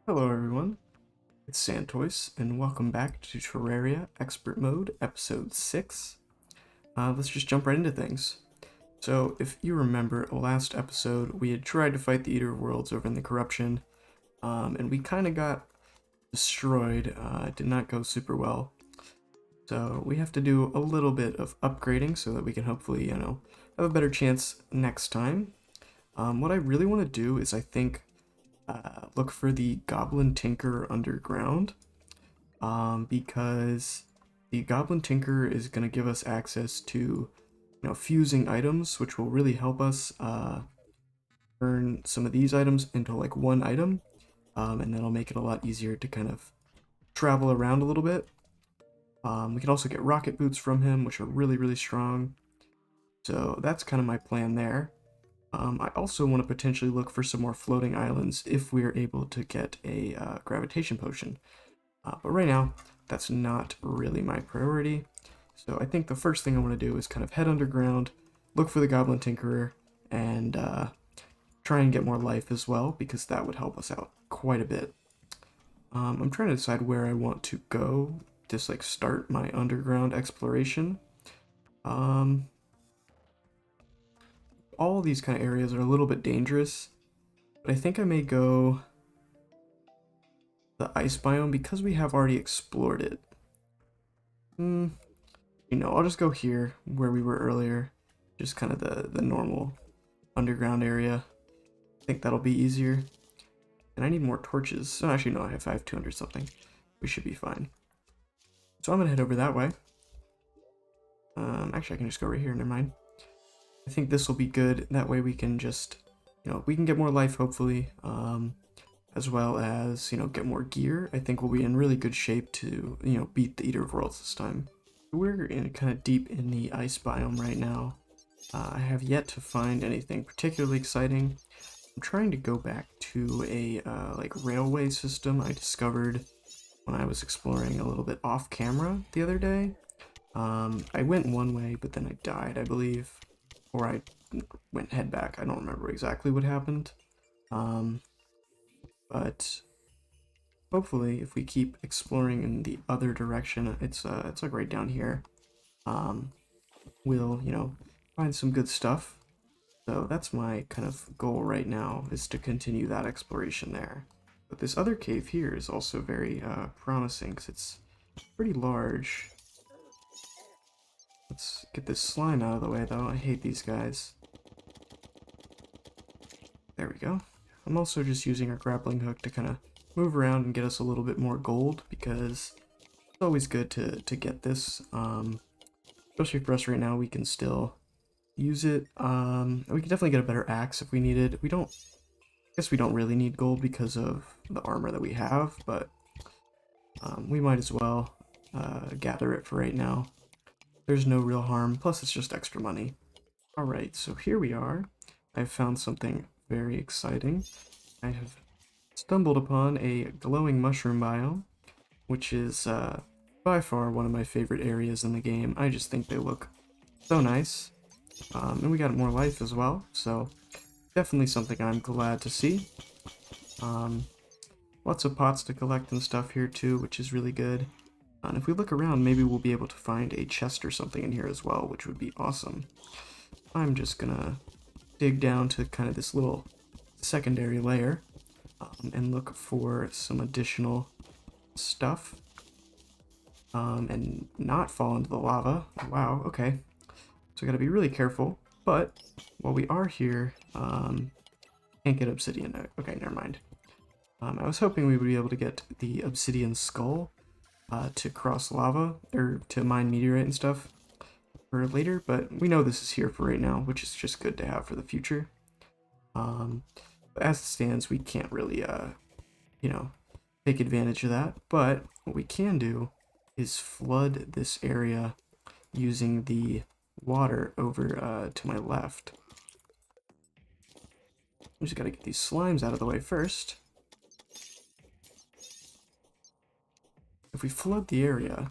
Hello everyone, it's SandToise, and welcome back to Terraria Expert Mode, Episode 6. Let's just jump right into things. So, if you remember, last episode we had tried to fight the Eater of Worlds over in the Corruption, and we kind of got destroyed. It did not go super well. So, we have to do a little bit of upgrading so that we can hopefully, have a better chance next time. What I really want to do is, I think, look for the Goblin Tinker underground, because the Goblin Tinker is going to give us access to, fusing items, which will really help us turn some of these items into like one item, and that'll make it a lot easier to kind of travel around a little bit. We can also get rocket boots from him, which are really, really strong. So that's kind of my plan there. I also want to potentially look for some more floating islands if we're able to get a gravitation potion. But right now, that's not really my priority. So I think the first thing I want to do is kind of head underground, look for the Goblin Tinkerer, and try and get more life as well, because that would help us out quite a bit. I'm trying to decide where I want to go, just like start my underground exploration. All these kind of areas are a little bit dangerous, but I think I may go the ice biome because we have already explored it. I'll just go here where we were earlier, just kind of the normal underground area. I think that'll be easier. And I need more torches. Oh, actually, no, I have 200 something. We should be fine. So I'm gonna head over that way. Actually, I can just go right here, never mind. I think this will be good. That way we can just, we can get more life, hopefully, as well as, get more gear. I think we'll be in really good shape to, beat the Eater of Worlds this time. We're in kind of deep in the ice biome right now. I have yet to find anything particularly exciting. I'm trying to go back to a like railway system I discovered when I was exploring a little bit off camera the other day. I went one way, but then I died, I believe. Or I went head back. I don't remember exactly what happened. But hopefully, if we keep exploring in the other direction, it's like right down here. We'll, find some good stuff. So that's my kind of goal right now, is to continue that exploration there. But this other cave here is also very promising, because it's pretty large. Let's get this slime out of the way, though. I hate these guys. There we go. I'm also just using our grappling hook to kind of move around and get us a little bit more gold, because it's always good to get this. Especially for us right now, we can still use it. We can definitely get a better axe if we need it. I guess we don't really need gold because of the armor that we have, but we might as well gather it for right now. There's no real harm, plus it's just extra money. Alright, so here we are. I've found something very exciting. I have stumbled upon a glowing mushroom biome, which is by far one of my favorite areas in the game. I just think they look so nice. And we got more life as well, so definitely something I'm glad to see. Lots of pots to collect and stuff here too, which is really good. And if we look around, maybe we'll be able to find a chest or something in here as well, which would be awesome. I'm just gonna dig down to kind of this little secondary layer and look for some additional stuff and not fall into the lava. Wow, okay. So I gotta be really careful, but while we are here, can't get obsidian. Okay, never mind. I was hoping we would be able to get the obsidian skull to cross lava, or to mine meteorite and stuff for later, but we know this is here for right now, which is just good to have for the future. But as it stands, we can't really, take advantage of that, but what we can do is flood this area using the water over to my left. We just gotta get these slimes out of the way first. If we flood the area,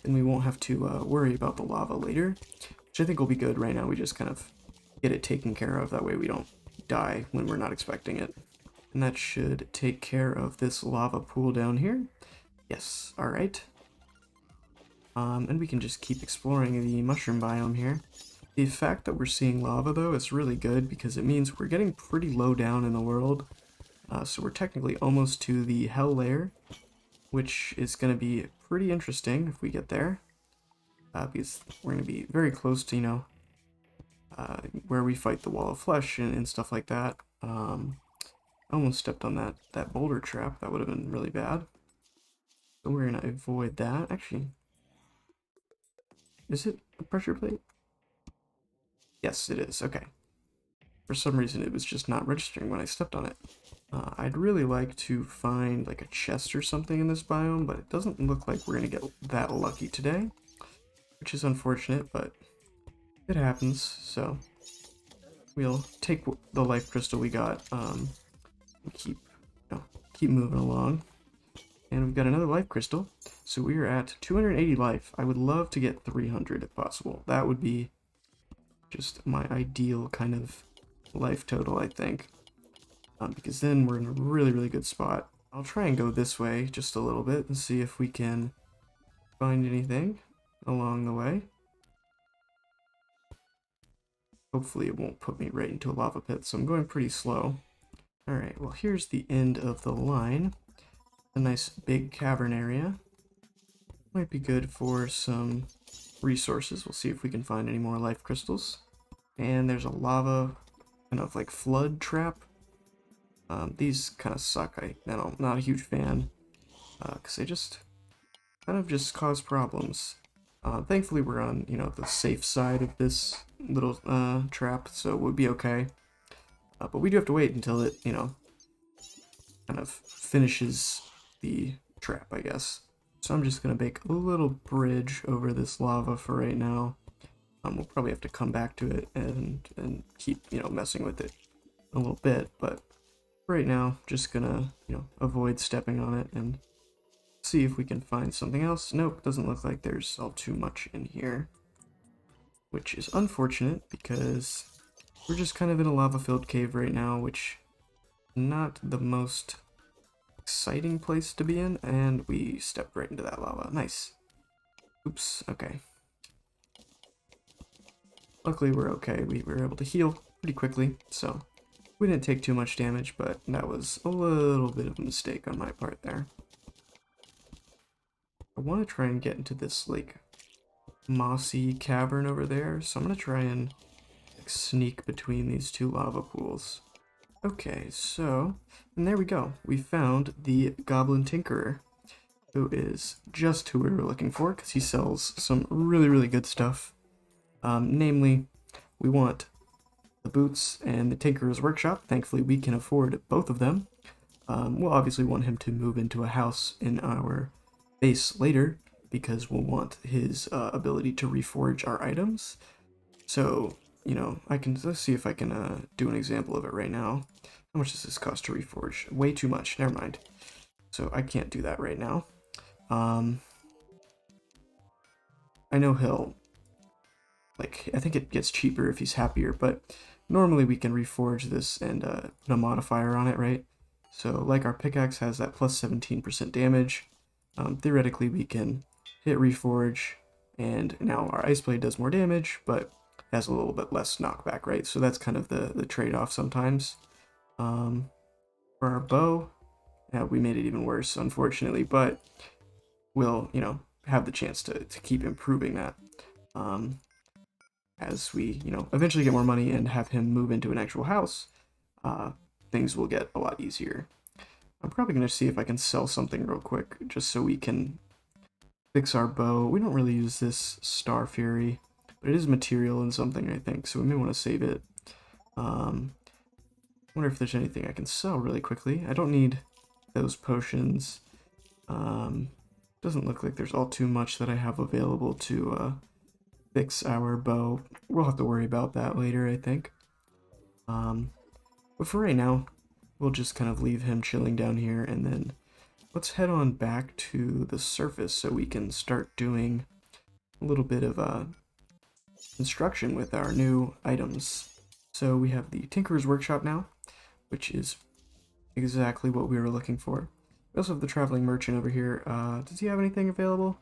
then we won't have to worry about the lava later, which I think will be good. Right now we just kind of get it taken care of, that way we don't die when we're not expecting it. And that should take care of this lava pool down here. Yes, alright. And we can just keep exploring the mushroom biome here. The fact that we're seeing lava, though, is really good because it means we're getting pretty low down in the world. So we're technically almost to the hell layer, which is going to be pretty interesting if we get there. Because we're going to be very close to, where we fight the wall of flesh and stuff like that. I almost stepped on that boulder trap. That would have been really bad. So we're going to avoid that. Actually, is it a pressure plate? Yes, it is. Okay. For some reason, it was just not registering when I stepped on it. I'd really like to find like a chest or something in this biome, but it doesn't look like we're going to get that lucky today, which is unfortunate, but it happens. So we'll take the life crystal we got, and keep moving along. And we've got another life crystal, so we are at 280 life. I would love to get 300 if possible. That would be just my ideal kind of life total, I think. Because then we're in a really, really good spot. I'll try and go this way just a little bit and see if we can find anything along the way. Hopefully it won't put me right into a lava pit, so I'm going pretty slow. Alright, well here's the end of the line. A nice big cavern area. Might be good for some resources. We'll see if we can find any more life crystals. And there's a lava kind of like flood trap. These kind of suck. I'm not a huge fan because they just kind of just cause problems. Thankfully, we're on the safe side of this little trap, so we'll be okay. But we do have to wait until it kind of finishes the trap, I guess. So I'm just gonna make a little bridge over this lava for right now. We'll probably have to come back to it and keep messing with it a little bit, but right now just gonna avoid stepping on it and see if we can find something else. Nope, doesn't look like there's all too much in here, which is unfortunate because we're just kind of in a lava filled cave right now, which is not the most exciting place to be in, and we stepped right into that lava. Nice. Oops, okay. Luckily we're okay. We were able to heal pretty quickly, so we didn't take too much damage, but that was a little bit of a mistake on my part there. I want to try and get into this like mossy cavern over there, so I'm going to try and sneak between these two lava pools. Okay, so, and there we go. We found the Goblin Tinkerer, who is just who we were looking for, because he sells some really, really good stuff. Namely, we want the boots and the Tinkerer's Workshop. Thankfully, we can afford both of them. We'll obviously want him to move into a house in our base later, because we'll want his ability to reforge our items. So, let's see if I can do an example of it right now. How much does this cost to reforge? Way too much, never mind. So I can't do that right now. I know he'll, I think it gets cheaper if he's happier, but normally we can reforge this and put a modifier on it, right? So like our pickaxe has that plus 17% damage, theoretically we can hit reforge, and now our ice blade does more damage, but has a little bit less knockback, right? So that's kind of the trade-off sometimes. For our bow, we made it even worse, unfortunately, but we'll, have the chance to keep improving that. As we, eventually get more money and have him move into an actual house, things will get a lot easier. I'm probably going to see if I can sell something real quick, just so we can fix our bow. We don't really use this Star Fury, but it is material in something, I think, so we may want to save it. Wonder if there's anything I can sell really quickly. I don't need those potions. Doesn't look like there's all too much that I have available to fix our bow. We'll have to worry about that later, I think. But for right now, we'll just kind of leave him chilling down here, and then let's head on back to the surface so we can start doing a little bit of construction with our new items. So we have the Tinkerer's Workshop now, which is exactly what we were looking for. We also have the traveling merchant over here. Does he have anything available?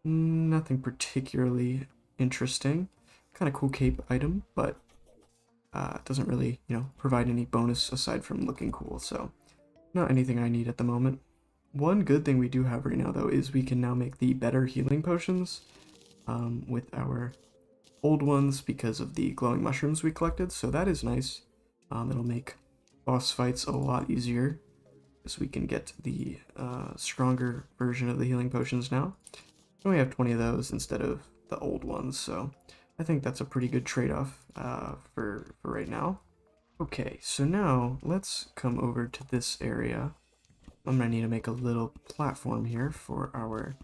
Nothing particularly interesting. Kind of cool cape item, but it doesn't really, provide any bonus aside from looking cool, so not anything I need at the moment. One good thing we do have right now, though, is we can now make the better healing potions with our old ones because of the glowing mushrooms we collected, so that is nice. It'll make boss fights a lot easier as we can get the stronger version of the healing potions now. We only have 20 of those instead of the old ones, so I think that's a pretty good trade-off for right now. Okay, so now let's come over to this area. I'm going to need to make a little platform here for our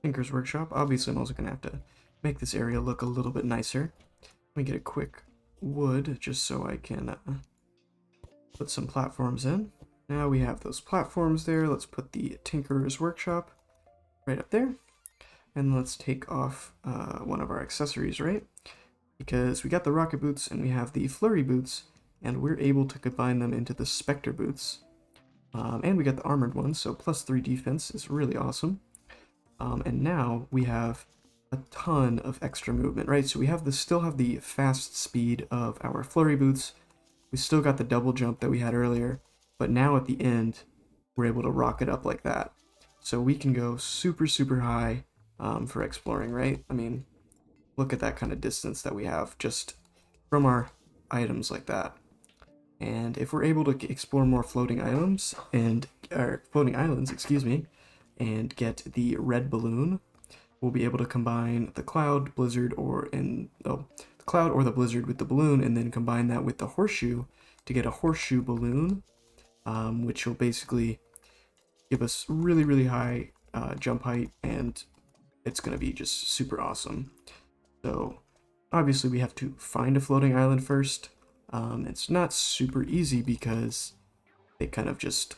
Tinker's Workshop. Obviously, I'm also going to have to make this area look a little bit nicer. Let me get a quick wood just so I can put some platforms in. Now we have those platforms there. Let's put the Tinker's Workshop right up there. And let's take off one of our accessories, right? Because we got the rocket boots and we have the flurry boots, and we're able to combine them into the specter boots. And we got the armored ones, so +3 defense is really awesome. And now we have a ton of extra movement, right? So we have still have the fast speed of our flurry boots. We still got the double jump that we had earlier, but now at the end, we're able to rocket up like that. So we can go super, super high for exploring, right? I mean, look at that kind of distance that we have just from our items like that. And if we're able to explore more floating items or floating islands, excuse me, and get the red balloon, we'll be able to combine the cloud, blizzard, the cloud or the blizzard with the balloon, and then combine that with the horseshoe to get a horseshoe balloon, which will basically give us really, really high jump height, and it's going to be just super awesome. So obviously we have to find a floating island first. It's not super easy because they kind of just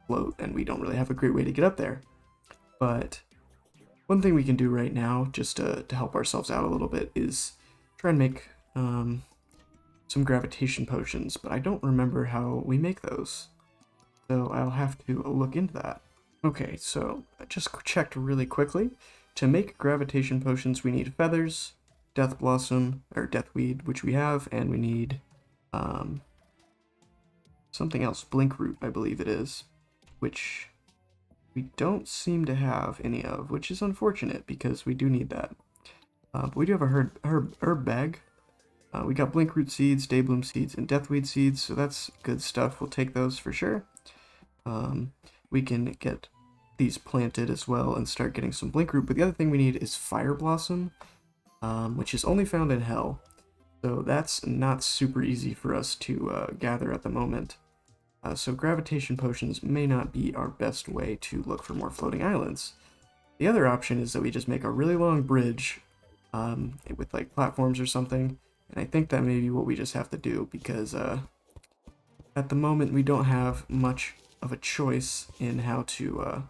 float and we don't really have a great way to get up there. But one thing we can do right now, just to help ourselves out a little bit, is try and make some gravitation potions, but I don't remember how we make those. So I'll have to look into that. Okay, so I just checked really quickly. To make gravitation potions, we need feathers, death blossom, or deathweed, which we have, and we need something else, blink root, I believe it is, which we don't seem to have any of, which is unfortunate because we do need that. But we do have a herb bag. We got blink root seeds, daybloom seeds, and deathweed seeds, so that's good stuff. We'll take those for sure. We can get these planted as well and start getting some blink root, but the other thing we need is fire blossom, which is only found in hell, so that's not super easy for us to gather at the moment. So gravitation potions may not be our best way to look for more floating islands. The other option is that we just make a really long bridge with like platforms or something, and I think that may be what we just have to do because at the moment we don't have much of a choice in how to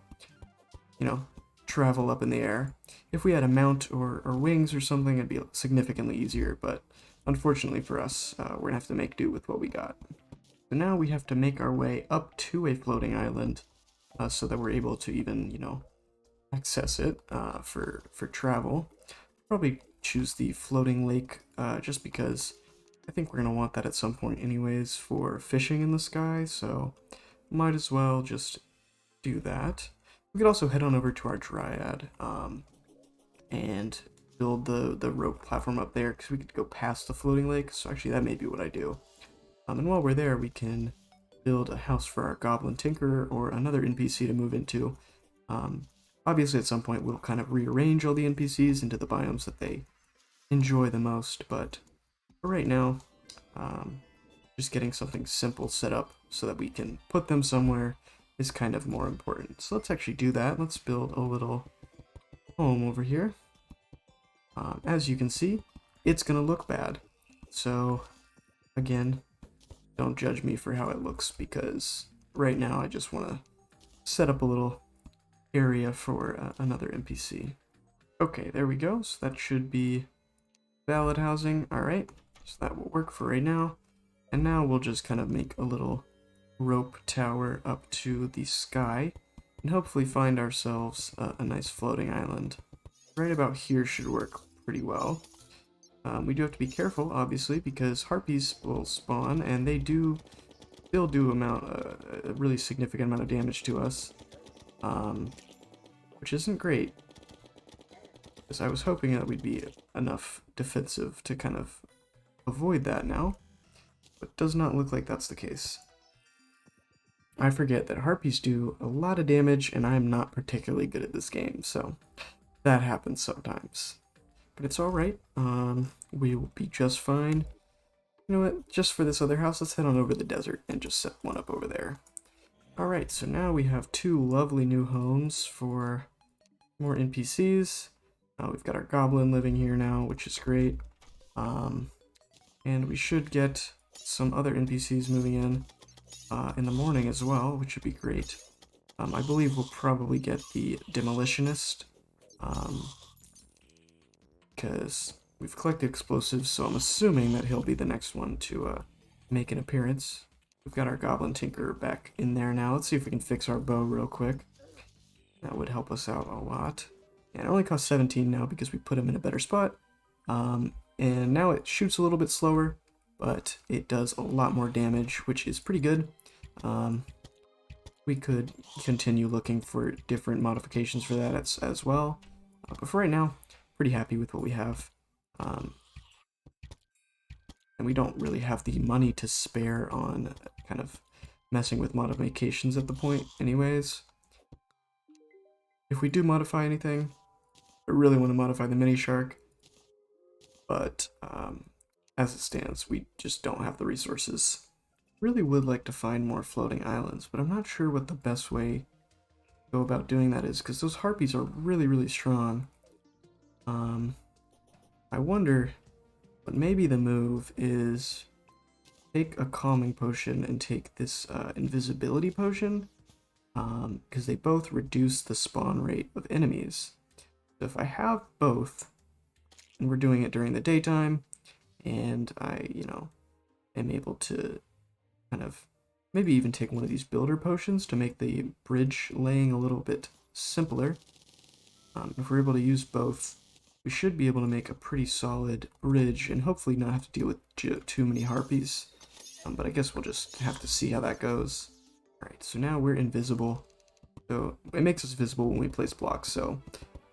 travel up in the air. If we had a mount or wings or something, it'd be significantly easier, but unfortunately for us, we're gonna have to make do with what we got. So now we have to make our way up to a floating island so that we're able to even, access it for travel. Probably choose the floating lake just because I think we're gonna want that at some point anyways for fishing in the sky, so might as well just do that. We could also head on over to our dryad and build the rope platform up there because we could go past the floating lake, so actually that may be what I do. And while we're there, we can build a house for our goblin tinkerer or another NPC to move into. Obviously at some point we'll kind of rearrange all the NPCs into the biomes that they enjoy the most, but for right now, just getting something simple set up so that we can put them somewhere is kind of more important. So let's actually do that. Let's build a little home over here. As you can see, it's gonna look bad. So again, don't judge me for how it looks because right now I just want to set up a little area for another NPC. Okay, there we go. So that should be valid housing. All right, so that will work for right now. And now we'll just kind of make a little rope tower up to the sky and hopefully find ourselves a nice floating island. Right about here should work pretty well. We do have to be careful, obviously, because harpies will spawn, and they do still do a really significant amount of damage to us, which isn't great. Because I was hoping that we'd be enough defensive to kind of avoid that now, but does not look like that's the case. I forget that harpies do a lot of damage, and I'm not particularly good at this game, so that happens sometimes. But it's alright, we will be just fine. You know what, just for this other house, let's head on over to the desert and just set one up over there. Alright, so now we have 2 lovely new homes for more NPCs. We've got our goblin living here now, which is great. And we should get some other NPCs moving in the morning as well, which would be great. I believe we'll probably get the demolitionist, because we've collected explosives, so I'm assuming that he'll be the next one to make an appearance. We've got our goblin tinkerer back in there now. Let's see if we can fix our bow real quick. That would help us out a lot. And it only costs 17 now because we put him in a better spot. And now it shoots a little bit slower, but it does a lot more damage, which is pretty good. We could continue looking for different modifications for that as well. But for right now, pretty happy with what we have. And we don't really have the money to spare on kind of messing with modifications at the point anyways. If we do modify anything, I really want to modify the mini shark, but as it stands, we just don't have the resources. Really would like to find more floating islands, but I'm not sure what the best way to go about doing that is, because those harpies are really, really strong. I wonder, but maybe the move is take a calming potion and take this invisibility potion, because they both reduce the spawn rate of enemies. So if I have both, and we're doing it during the daytime, and I, am able to kind of maybe even take one of these builder potions to make the bridge laying a little bit simpler. If we're able to use both, we should be able to make a pretty solid bridge and hopefully not have to deal with too many harpies. But I guess we'll just have to see how that goes. Alright, so now we're invisible. So it makes us visible when we place blocks, so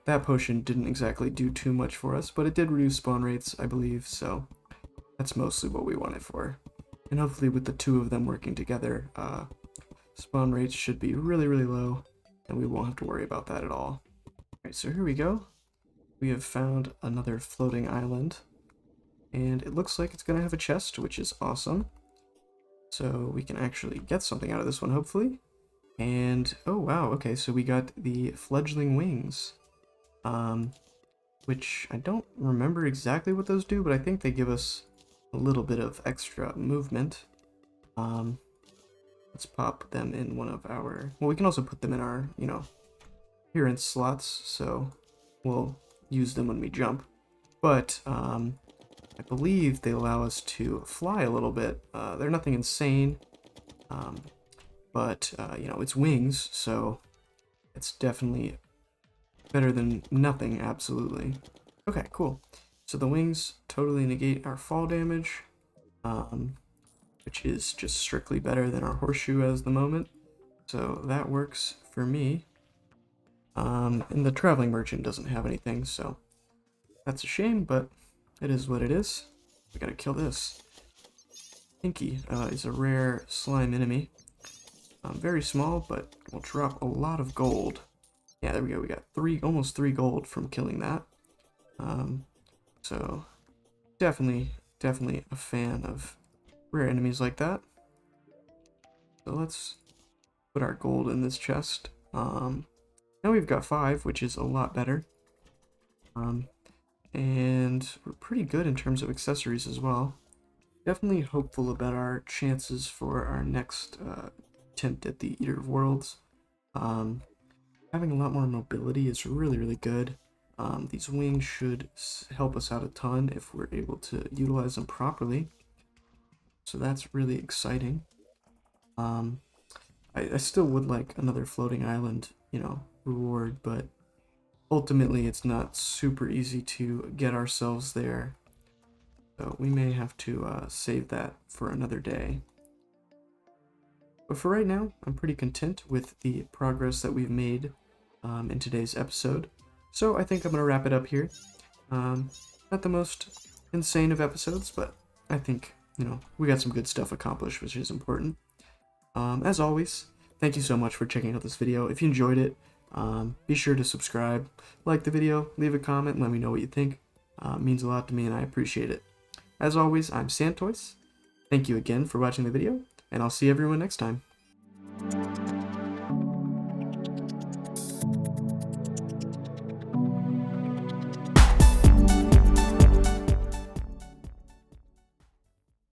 that potion didn't exactly do too much for us, but it did reduce spawn rates, I believe, so that's mostly what we want it for. And hopefully with the 2 of them working together, spawn rates should be really, really low, and we won't have to worry about that at all. Alright, so here we go. We have found another floating island, and it looks like it's going to have a chest, which is awesome. So we can actually get something out of this one, hopefully. And, oh wow, okay, so we got the fledgling wings, which I don't remember exactly what those do, but I think they give us a little bit of extra movement. Let's pop them in one of our, well, we can also put them in our, appearance slots, so we'll use them when we jump. But I believe they allow us to fly a little bit. They're nothing insane, but it's wings, so it's definitely better than nothing, absolutely. Okay, cool. So the wings totally negate our fall damage, which is just strictly better than our horseshoe as the moment. So that works for me. And the traveling merchant doesn't have anything, so that's a shame, but it is what it is. We gotta kill this. Pinky is a rare slime enemy. Very small, but will drop a lot of gold. Yeah, there we go. We got almost 3 gold from killing that. So definitely a fan of rare enemies like that. So let's put our gold in this chest. Now we've got 5, which is a lot better. And we're pretty good in terms of accessories as well. Definitely hopeful about our chances for our next attempt at the Eater of Worlds. Having a lot more mobility is really, really good. These wings should help us out a ton if we're able to utilize them properly. So that's really exciting. I still would like another floating island, reward, but ultimately it's not super easy to get ourselves there. So we may have to save that for another day. But for right now, I'm pretty content with the progress that we've made in today's episode. So I think I'm going to wrap it up here. Not the most insane of episodes, but I think, we got some good stuff accomplished, which is important. As always, thank you so much for checking out this video. If you enjoyed it, be sure to subscribe, like the video, leave a comment, let me know what you think. It means a lot to me and I appreciate it. As always, I'm SandToise. Thank you again for watching the video, and I'll see everyone next time.